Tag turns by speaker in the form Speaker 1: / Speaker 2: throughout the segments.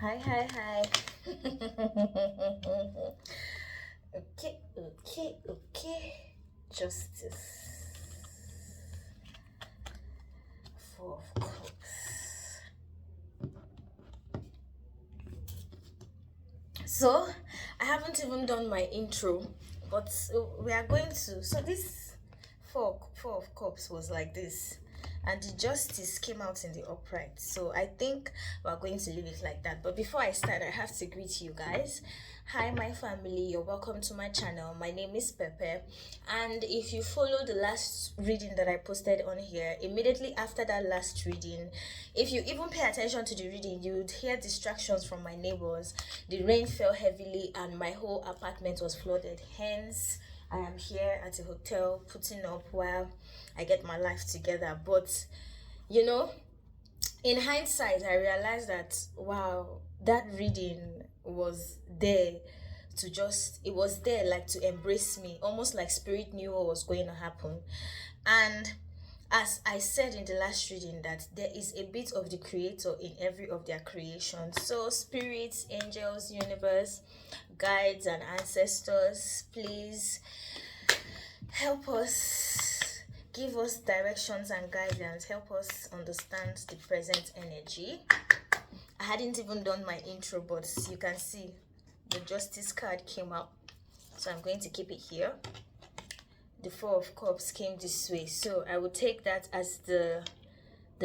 Speaker 1: Hi, hi, hi. Okay, okay, okay. Justice. Four of Cups. So, I haven't even done my intro, but we are going to. So, this four of Cups was like this, and the Justice came out in the upright. So, I think we're going to leave it like that. But before I start, I have to greet you guys. Hi, my family. You're welcome to my channel. My name is Pepe, and if you follow the last reading that I posted on here, immediately after that last reading, if you even pay attention to the reading, you would hear distractions from my neighbors. The rain fell heavily and my whole apartment was flooded. Hence, I am here at a hotel putting up while I get my life together. But you know, in hindsight, I realized that wow, that reading was there to just, it was there like to embrace me, almost like spirit knew what was going to happen. And as I said in the last reading, that there is a bit of the creator in every of their creations. So spirits, angels, universe, guides and ancestors, please help us, give us directions and guidance, help us understand the present energy. I hadn't even done my intro, but you can see the Justice card came out, so I'm going to keep it here. The Four of Cups came this way, so I will take that as the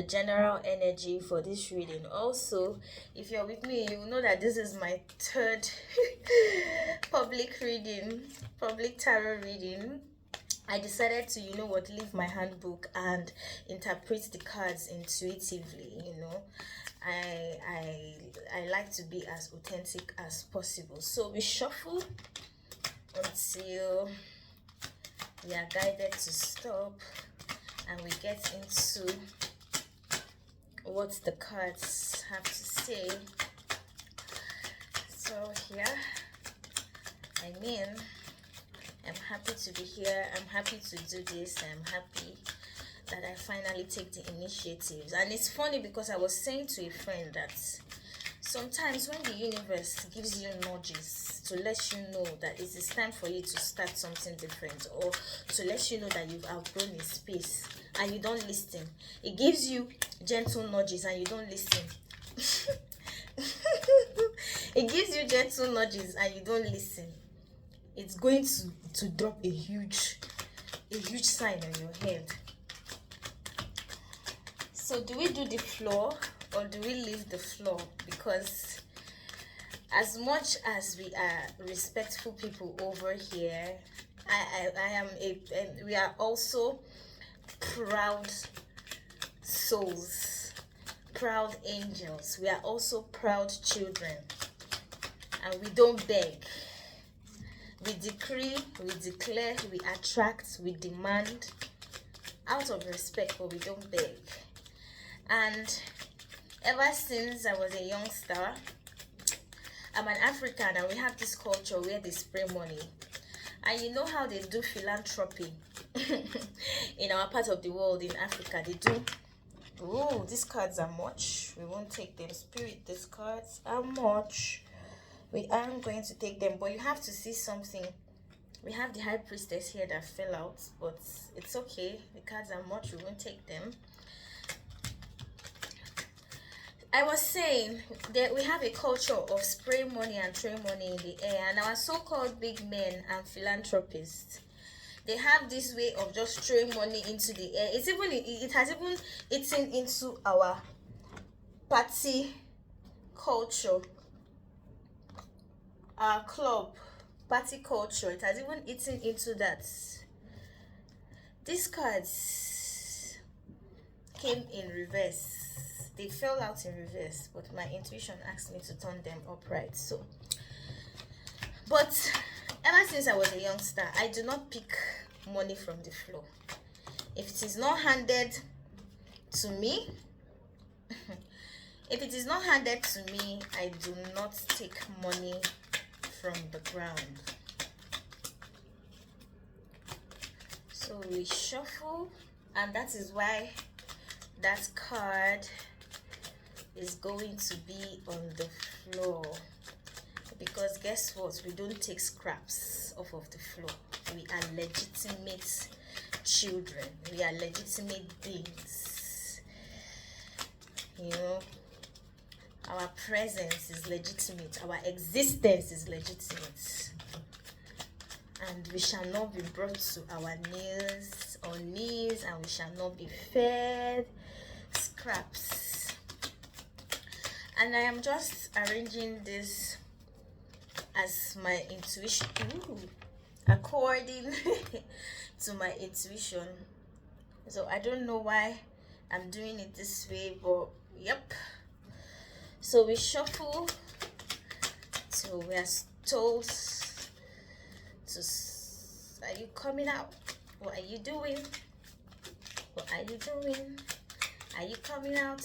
Speaker 1: general energy for this reading. Also, if you're with me, you know that this is my third public reading, public tarot reading. I decided to, you know what, leave my handbook and interpret the cards intuitively. I like to be as authentic as possible. So we shuffle until we are guided to stop and we get into what the cards have to say. So here, I'm happy to be here. I'm happy to do this. I'm happy that I finally take the initiatives. And it's funny because I was saying to a friend that sometimes when the universe gives you nudges to let you know that it is time for you to start something different, or to let you know that you've outgrown a space and you don't listen, it gives you gentle nudges and you don't listen. It gives you gentle nudges and you don't listen. It's going to drop a huge sign on your head. So do we do the floor or do we leave the floor? Because as much as we are respectful people over here, we are also proud souls, proud angels. We are also proud children, and we don't beg. We decree, we declare, we attract, we demand out of respect, but we don't beg. And ever since I was a youngster, I'm an African, and we have this culture where they spray money. And you know how they do philanthropy in our part of the world, in Africa. They do. Oh, these cards are much. We won't take them. Spirit, these cards are much. We aren't going to take them, but you have to see something. We have the High Priestess here that fell out, but it's okay. The cards are much. We won't take them. I was saying that we have a culture of spray money and throw money in the air, and our so-called big men and philanthropists, they have this way of just throwing money into the air. It has even eaten into our party culture, our club party culture. It has even eaten into that. These cards came in reverse. They fell out in reverse, but my intuition asked me to turn them upright. So, but ever since I was a youngster, I do not pick money from the floor. If it is not handed to me, if it is not handed to me, I do not take money from the ground. So we shuffle, and that is why that card is going to be on the floor, because guess what, we don't take scraps off of the floor. We are legitimate children, we are legitimate beings, you know. Our presence is legitimate, our existence is legitimate, and we shall not be brought to our knees, and we shall not be fed scraps. And I am just arranging this as my intuition, according to my intuition. So I don't know why I'm doing it this way, but yep. So we shuffle till we are told to, are you coming out? What are you doing? What are you doing? Are you coming out?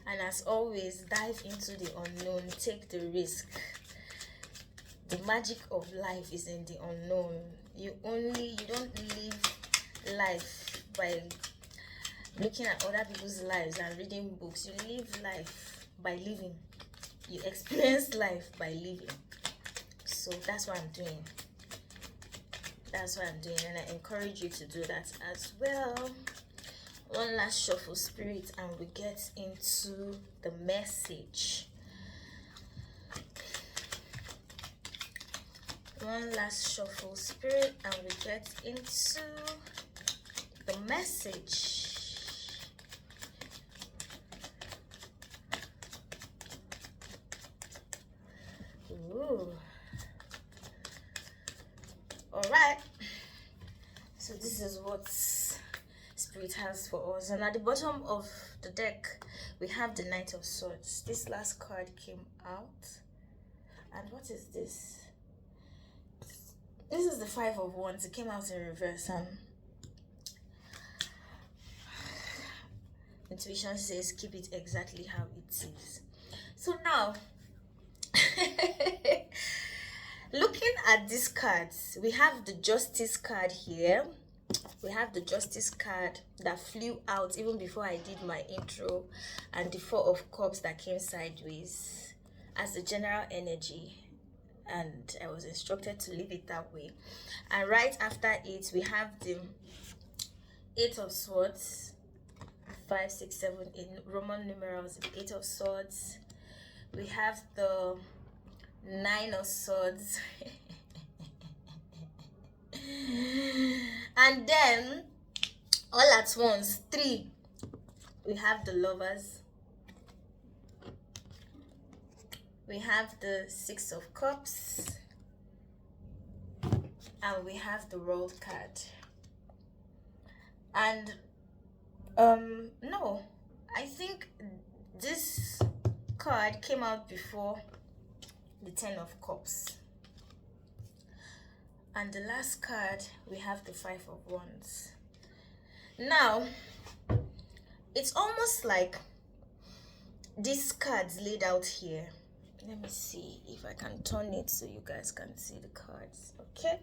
Speaker 1: And as always, dive into the unknown, take the risk. The magic of life is in the unknown. You don't live life by looking at other people's lives and reading books. You live life by living. You experience life by living. So that's what I'm doing. That's what I'm doing, and I encourage you to do that as well. One last shuffle, spirit, and we get into the message. One last shuffle, spirit, and we get into the message. Ooh. All right. So this is what Spirit has for us. And at the bottom of the deck, we have the Knight of Swords. This last card came out. And what is this? This is the Five of Wands. It came out in reverse. And intuition says keep it exactly how it is. So now, looking at these cards, we have the Justice card here. We have the Justice card that flew out even before I did my intro, and the Four of Cups that came sideways as the general energy, and I was instructed to leave it that way. And right after it, we have the Eight of Swords, 5, 6, 7 in Roman numerals, 8 of Swords. We have the Nine of Swords. And then all at once, 3, we have the Lovers. We have the Six of Cups, and we have the World card. And no, I think this card came out before the Ten of Cups. And the last card, we have the Five of Wands. Now, it's almost like these cards laid out here. Let me see if I can turn it so you guys can see the cards. Okay.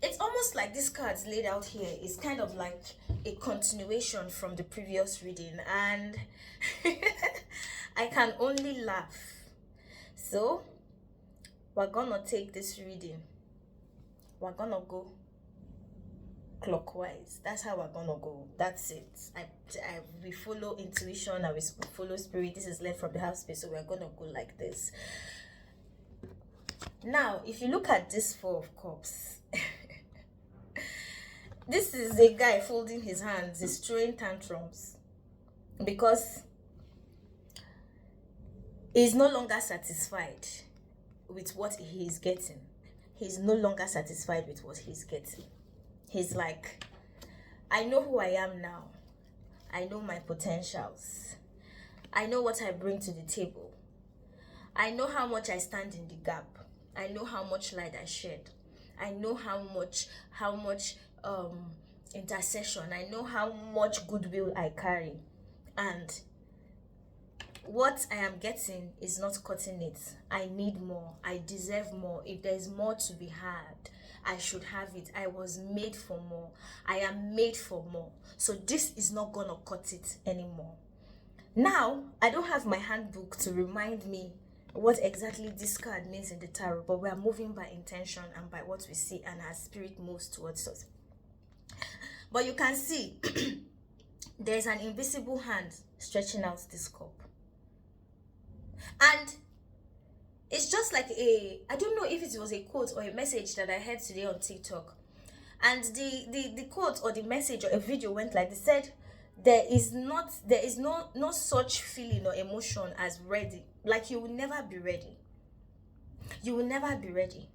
Speaker 1: It's almost like these cards laid out here is kind of like a continuation from the previous reading. And I can only laugh. So, we're gonna take this reading. We're gonna go clockwise. That's how we're gonna go. That's it. We follow intuition and we follow spirit. This is led from the house space, so we're gonna go like this. Now, if you look at this Four of Cups, this is a guy folding his hands. He's throwing tantrums because he's no longer satisfied with what he's getting. He's no longer satisfied with what he's getting. He's like, I know who I am now. I know my potentials. I know what I bring to the table. I know how much I stand in the gap. I know how much light I shed. I know how much intercession. I know how much goodwill I carry. And what I am getting is not cutting it. I need more. I deserve more. If there's more to be had, I should have it. I was made for more. I am made for more. So this is not gonna cut it anymore. Now, I don't have my handbook to remind me what exactly this card means in the tarot, but we are moving by intention and by what we see, and our spirit moves towards us. But you can see there's an invisible hand stretching out this cup. And it's just like I don't know if it was a quote or a message that I heard today on TikTok. And the quote or the message or a video went like, they said, there is no such feeling or emotion as ready. Like, you will never be ready. You will never be ready.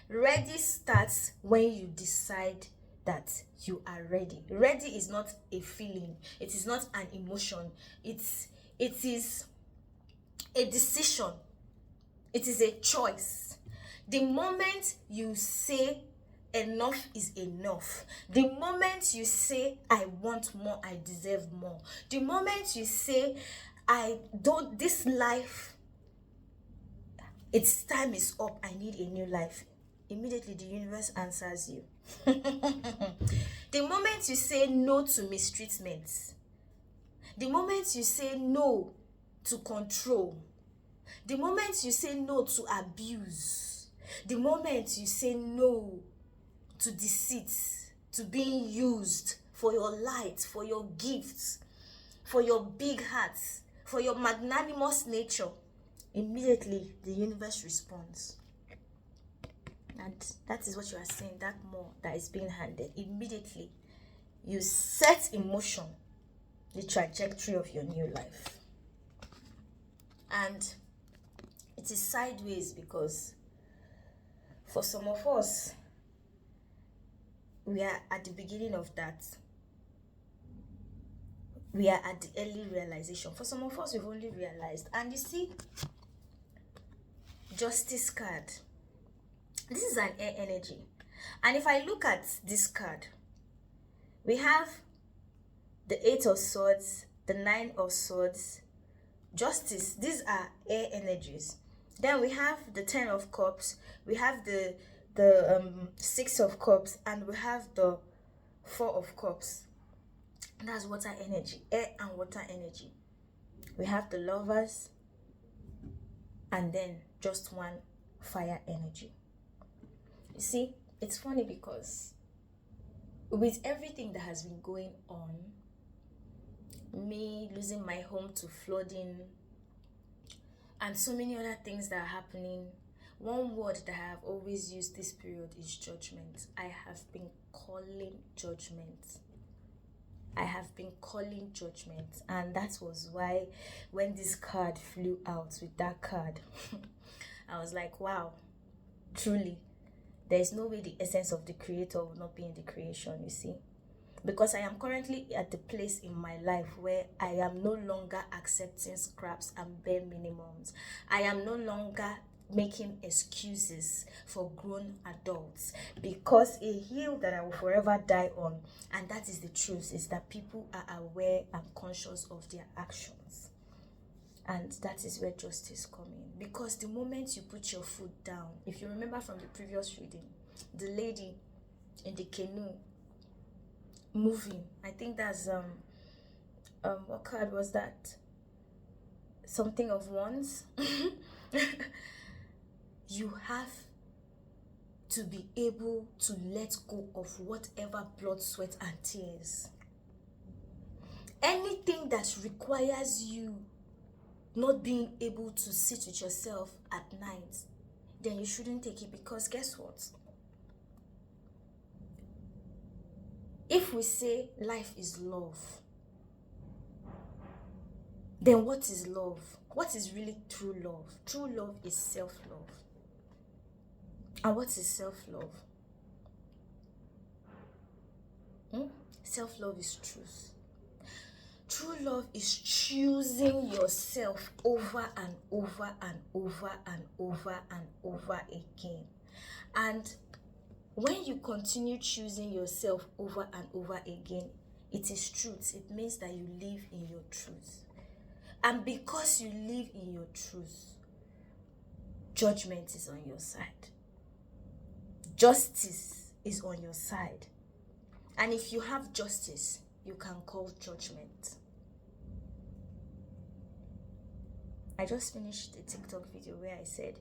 Speaker 1: Ready starts when you decide that you are ready. Ready is not a feeling. It is not an emotion. It is a decision. It is a choice. The moment you say enough is enough, the moment you say I want more, I deserve more, the moment you say this life, its time is up, I need a new life, immediately the universe answers you. The moment you say no to mistreatment, the moment you say no to control, the moment you say no to abuse, the moment you say no to deceit, to being used for your light, for your gifts, for your big hearts, for your magnanimous nature, immediately the universe responds. And that is what you are saying, that more that is being handed. Immediately you set in motion the trajectory of your new life. And it is sideways because for some of us, we are at the beginning of that. We are at the early realization. For some of us, we've only realized. And you see, Justice card. This is an air energy. And if I look at this card, we have the 8 of Swords, the 9 of Swords, Justice. These are air energies. Then we have the 10 of Cups. We have the 6 of Cups, and we have the 4 of Cups. That's water energy, air and water energy. We have the Lovers, and then just one fire energy. You see, it's funny because with everything that has been going on, me losing my home to flooding and so many other things that are happening, one word that I have always used this period is judgment. I have been calling judgment. I have been calling judgment. And that was why when this card flew out with that card, I was like, wow, truly, there is no way the essence of the creator will not be in the creation, you see. Because I am currently at the place in my life where I am no longer accepting scraps and bare minimums. I am no longer making excuses for grown adults, because a hill that I will forever die on, and that is the truth, is that people are aware and conscious of their actions. And that is where justice comes in. Because the moment you put your foot down, if you remember from the previous reading, the lady in the canoe moving, I think that's what card was that? Something of Wands. You have to be able to let go of whatever blood, sweat, and tears. Anything that requires you not being able to sit with yourself at night, then you shouldn't take it, because guess what? If we say life is love, then what is love? What is really true love? True love is self-love. And what is self-love? Self-love is truth. True love is choosing yourself over and over and over and over and over again. And when you continue choosing yourself over and over again, it is truth. It means that you live in your truth. And because you live in your truth, judgment is on your side. Justice is on your side. And if you have justice, you can call judgment. I just finished a TikTok video where I said,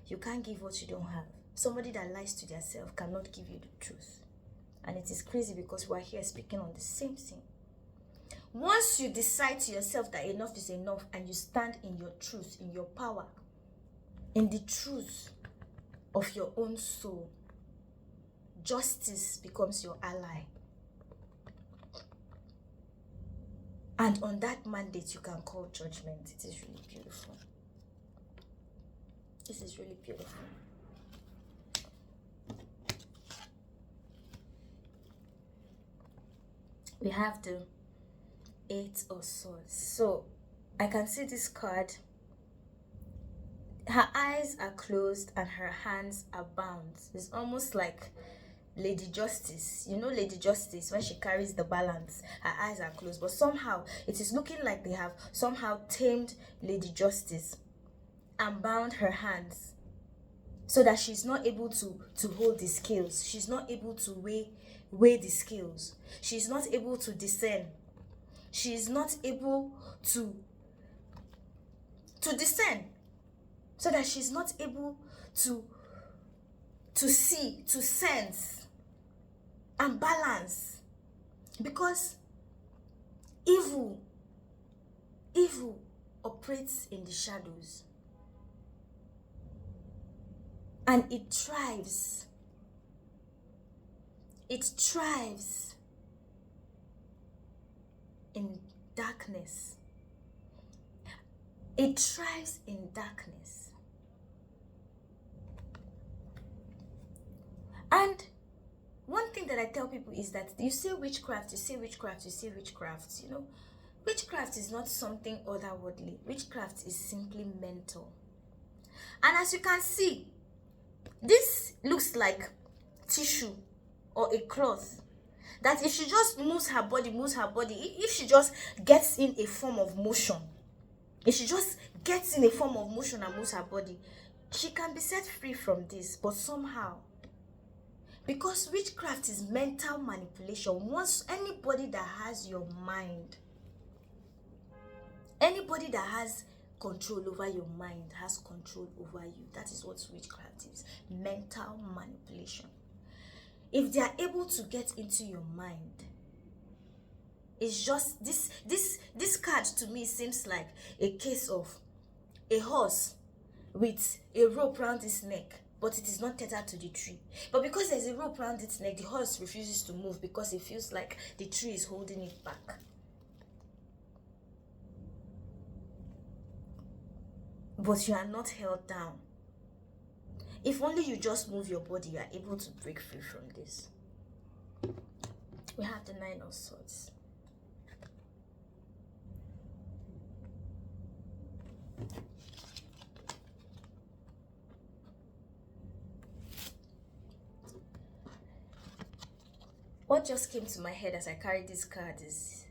Speaker 1: you can't give what you don't have. Somebody that lies to themselves cannot give you the truth. And it is crazy because we're here speaking on the same thing. Once you decide to yourself that enough is enough and you stand in your truth, in your power, in the truth of your own soul, justice becomes your ally. And on that mandate, you can call judgment. It is really beautiful. This is really beautiful. We have the 8 of Swords. So I can see this card. Her eyes are closed and her hands are bound. It's almost like Lady Justice. You know Lady Justice, when she carries the balance, her eyes are closed, but somehow it is looking like they have somehow tamed Lady Justice and bound her hands so that she's not able to hold the scales. She's not able to weigh the scales. She's not able to discern. She's not able to discern, so that she's not able to see, to sense and balance. Because evil operates in the shadows, and it thrives in darkness. It thrives in darkness. And one thing that I tell people is that you say witchcraft, you know. Witchcraft is not something otherworldly. Witchcraft is simply mental. And as you can see, this looks like tissue or a cloth that if she just moves her body, if she just gets in a form of motion, and moves her body, she can be set free from this. But somehow, because witchcraft is mental manipulation, once anybody that has your mind, anybody that has control over your mind has control over you. That is what witchcraft is. Mental manipulation. If they are able to get into your mind, it's just this card to me seems like a case of a horse with a rope around its neck, but it is not tethered to the tree. But because there's a rope around its neck, the horse refuses to move because it feels like the tree is holding it back. But you are not held down. If only you just move your body, you are able to break free from this. We have the 9 of Swords. What just came to my head as I carried this card is,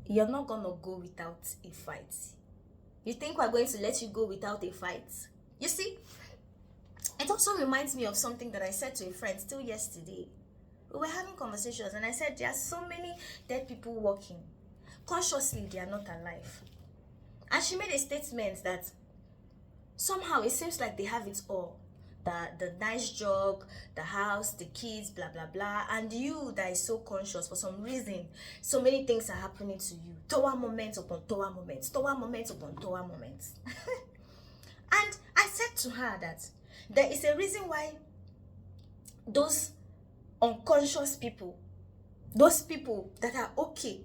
Speaker 1: you're not gonna go without a fight. You think we're going to let you go without a fight? You see, it also reminds me of something that I said to a friend still yesterday. We were having conversations and I said there are so many dead people walking. Consciously, they are not alive. And she made a statement that somehow it seems like they have it all. The nice job, the house, the kids, blah, blah, blah. And you that is so conscious, for some reason, so many things are happening to you. Tower moments upon tower moments. Tower moments upon tower moments. And I said to her that there is a reason why those unconscious people, those people that are okay,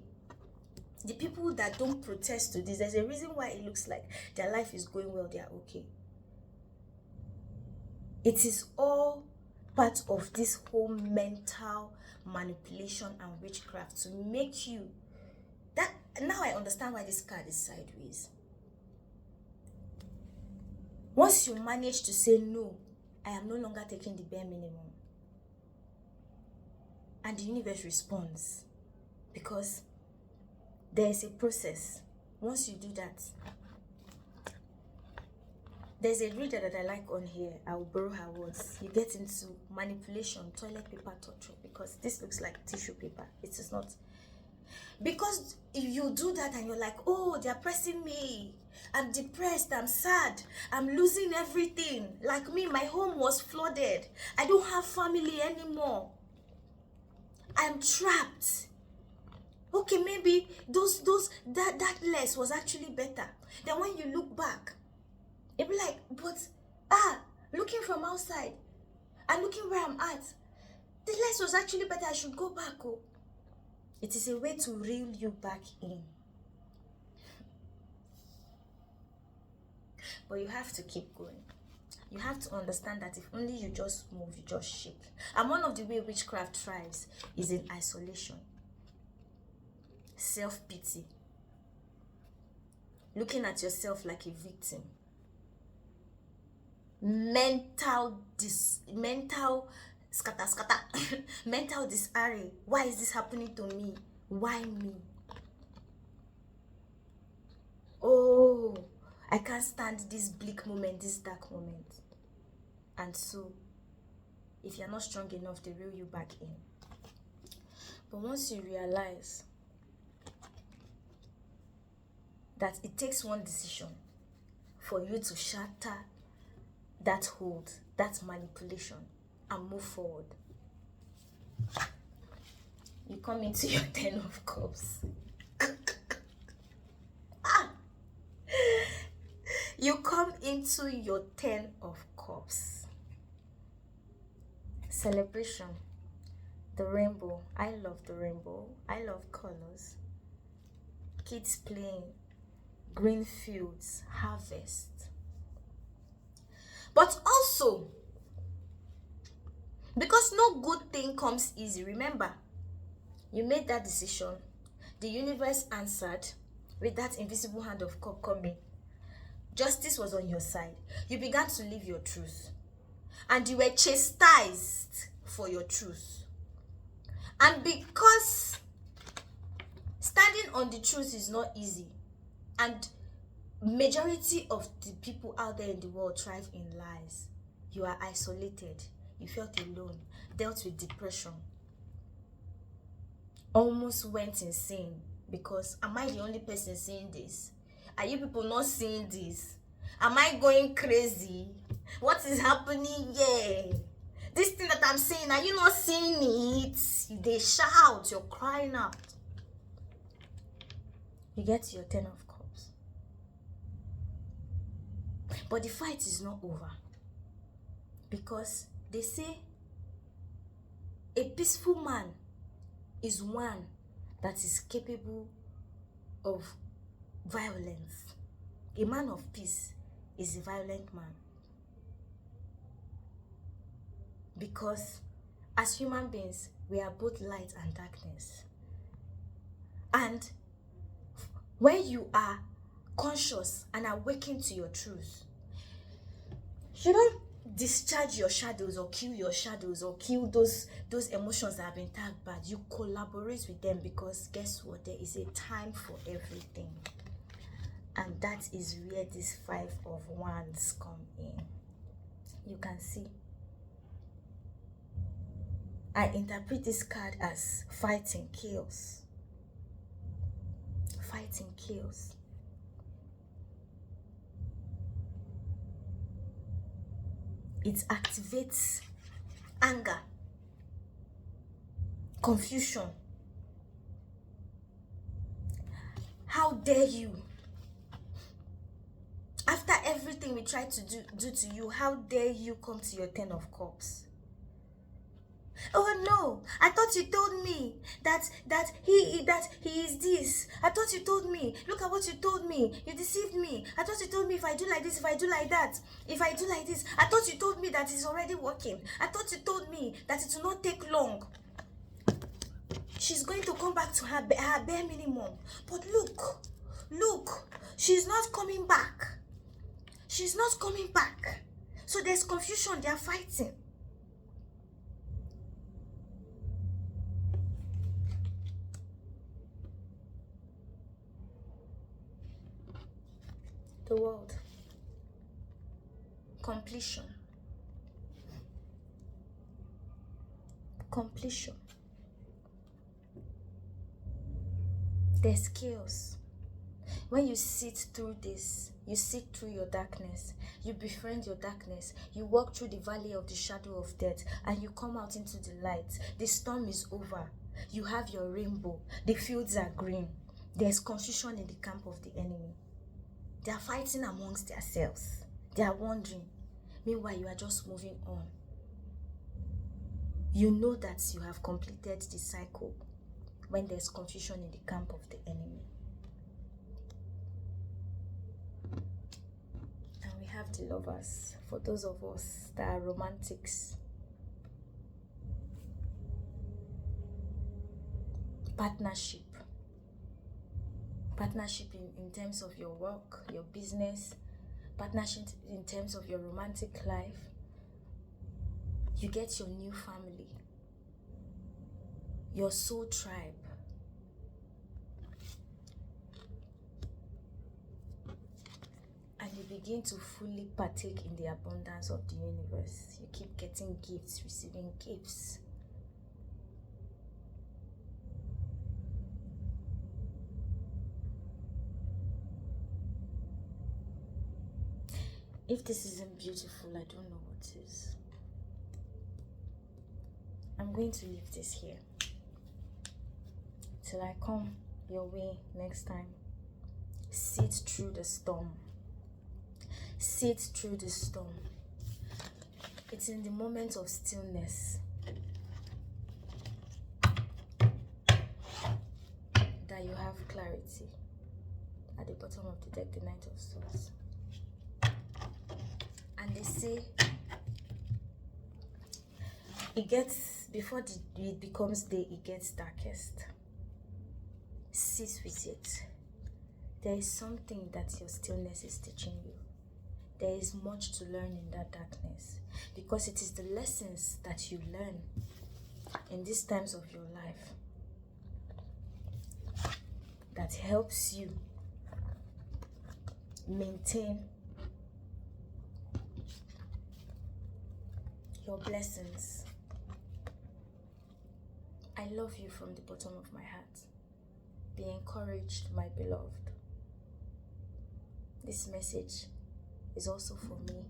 Speaker 1: the people that don't protest to this, there's a reason why it looks like their life is going well, they are okay. It is all part of this whole mental manipulation and witchcraft to make you that. Now I understand why this card is sideways. Once you manage to say no, I am no longer taking the bare minimum, and the universe responds, because there is a process. Once you do that, there's a reader that I like on here. I will borrow her words. You get into manipulation, toilet paper torture, because this looks like tissue paper. It is not. Because if you do that and you're like, oh, they're pressing me, I'm depressed, I'm sad, I'm losing everything. Like me, my home was flooded. I don't have family anymore. I'm trapped. Okay, maybe that less was actually better. Then when you look back, it'll be like, but looking from outside and looking where I'm at, the less was actually better. I should go back. Oh, it is a way to reel you back in. But you have to keep going. You have to understand that if only you just move, you just shake. And one of the way witchcraft thrives is in isolation, self-pity, looking at yourself like a victim, mental scatter mental disarray. Why is this happening to me? Why me? Oh, I can't stand this bleak moment, this dark moment. And so, if you're not strong enough, they reel you back in. But once you realize that it takes one decision for you to shatter that hold, that manipulation, and move forward, you come into your 10 of cups. You come into your 10 of cups. Celebration. The rainbow. I love the rainbow. I love colors. Kids playing. Green fields. Harvest. But also, because no good thing comes easy. Remember, you made that decision. The universe answered with that invisible hand of cup coming. Justice was on your side. You began to live your truth. And you were chastised for your truth. And because standing on the truth is not easy, and majority of the people out there in the world thrive in lies, you are isolated, you felt alone, dealt with depression, almost went insane because, am I the only person seeing this? Are you people not seeing this? Am I going crazy? What is happening here? This thing that I'm saying, are you not seeing it? They shout, you're crying out. You get to your 10 of cups. But the fight is not over. Because they say a peaceful man is one that is capable of violence. A man of peace is a violent man. Because as human beings, we are both light and darkness. And when you are conscious and awakened to your truth, you don't discharge your shadows or kill your shadows or kill those emotions that have been tagged bad. You collaborate with them, because guess what? There is a time for everything. And that is where this 5 of Wands come in. You can see, I interpret this card as fighting chaos. Fighting chaos. It activates anger, confusion. How dare you? After everything we tried to do to you, how dare you come to your 10 of cups? Oh no, I thought you told me that he is this. I thought you told me. Look at what you told me. You deceived me. I thought you told me if I do like this, if I do like that, if I do like this. I thought you told me that it's already working. I thought you told me that it will not take long. She's going to come back to her bare minimum. But look, she's not coming back. She's not coming back. So there's confusion. They are fighting. The world. Completion. Completion. There's chaos. When you sit through this, you sit through your darkness, you befriend your darkness, you walk through the valley of the shadow of death, and you come out into the light. The storm is over. You have your rainbow. The fields are green. There's confusion in the camp of the enemy. They are fighting amongst themselves. They are wandering. Meanwhile, you are just moving on. You know that you have completed the cycle when there's confusion in the camp of the enemy. And we have the lovers, for those of us that are romantics. Partnership. Partnership in terms of your work, your business, partnership in terms of your romantic life. You get your new family, your soul tribe. And you begin to fully partake in the abundance of the universe. You keep getting gifts, receiving gifts. If this isn't beautiful, I don't know what is. I'm going to leave this here till I come your way next time. Sit through the storm. Sit through the storm. It's in the moment of stillness that you have clarity. At the bottom of the deck, the Knight of Swords. And they say it gets, before it becomes day, it gets darkest. Sit with it. There is something that your stillness is teaching you. There is much to learn in that darkness, because it is the lessons that you learn in these times of your life that helps you maintain your blessings. I love you from the bottom of my heart. Be encouraged, my beloved. This message is also for me.